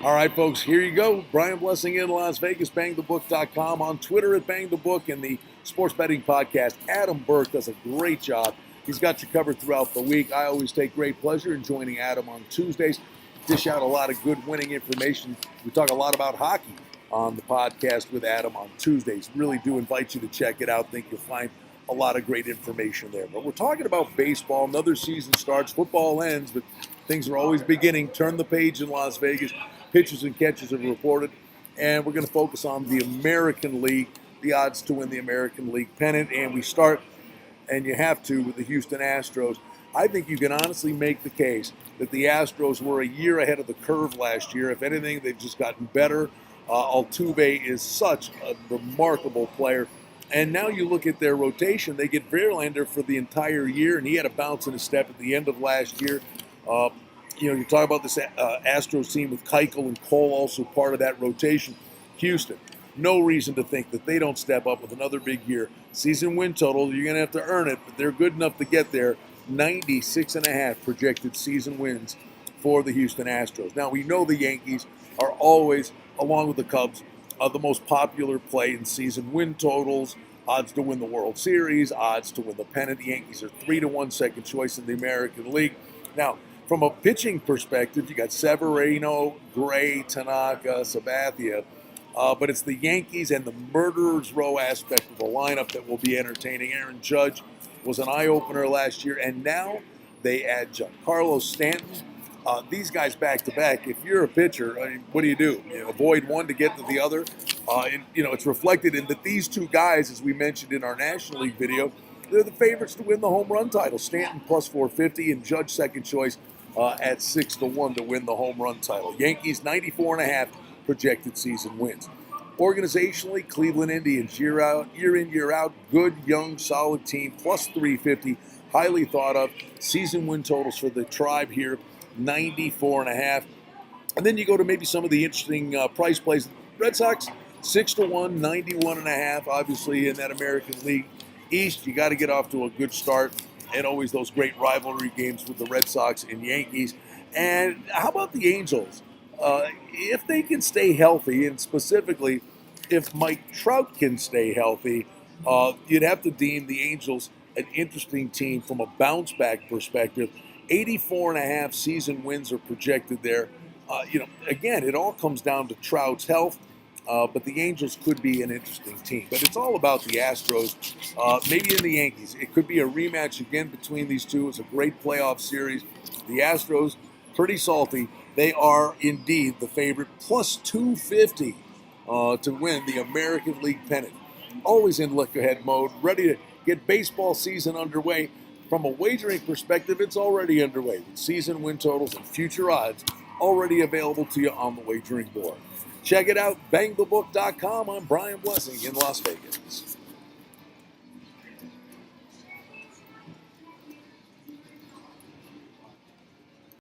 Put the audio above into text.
All right, folks, here you go. Brian Blessing in Las Vegas, bangthebook.com, on Twitter at bangthebook, and the sports betting podcast. Adam Burke does a great job. He's got you covered throughout the week. I always take great pleasure in joining Adam on Tuesdays. Dish out a lot of good winning information. We talk a lot about hockey on the podcast with Adam on Tuesdays. Really do invite you to check it out. Think you'll find a lot of great information there. But we're talking about baseball. Another season starts. Football ends, but things are always beginning. Turn the page in Las Vegas. Pitchers and catchers have reported. And we're going to focus on the American League, the odds to win the American League pennant. And we start, and you have to, with the Houston Astros. I think you can honestly make the case that the Astros were a year ahead of the curve last year. If anything, they've just gotten better. Altuve is such a remarkable player. And now you look at their rotation, they get Verlander for the entire year, and he had a bounce in his step at the end of last year. You talk about this Astros team with Keuchel and Cole also part of that rotation. Houston, no reason to think that they don't step up with another big year. Season win total, you're going to have to earn it, but they're good enough to get there. 96.5 projected season wins for the Houston Astros. Now, we know the Yankees are always, along with the Cubs, the most popular play in season win totals, odds to win the World Series, odds to win the pennant. The Yankees are 3-1 second choice in the American League. Now, from a pitching perspective, you got Severino, Gray, Tanaka, Sabathia, but it's the Yankees and the murderer's row aspect of the lineup that will be entertaining. Aaron Judge was an eye-opener last year, and now they add Giancarlo Stanton. These guys back-to-back, if you're a pitcher, I mean, what do? You avoid one to get to the other. It's reflected in that these two guys, as we mentioned in our National League video, they're the favorites to win the home run title. Stanton plus 450 and Judge second choice at 6-1 to win the home run title. Yankees 94.5 projected season wins. Organizationally, Cleveland Indians year in, year out, good, young, solid team, plus 350, highly thought of. Season win totals for the Tribe here, 94.5. And then you go to maybe some of the interesting price plays. Red Sox, 6-1, 91.5, obviously in that American League East. You got to get off to a good start, and always those great rivalry games with the Red Sox and Yankees. And how about the Angels? If they can stay healthy, and specifically if Mike Trout can stay healthy, you'd have to deem the Angels an interesting team from a bounce-back perspective. 84.5 season wins are projected there. Again, it all comes down to Trout's health, but the Angels could be an interesting team. But it's all about the Astros, maybe in the Yankees. It could be a rematch again between these two. It's a great playoff series. The Astros, pretty salty. They are indeed the favorite, plus 250 to win the American League pennant. Always in look-ahead mode, ready to get baseball season underway. From a wagering perspective, it's already underway with season win totals and future odds already available to you on the wagering board. Check it out, bangthebook.com. I'm Brian Blessing in Las Vegas.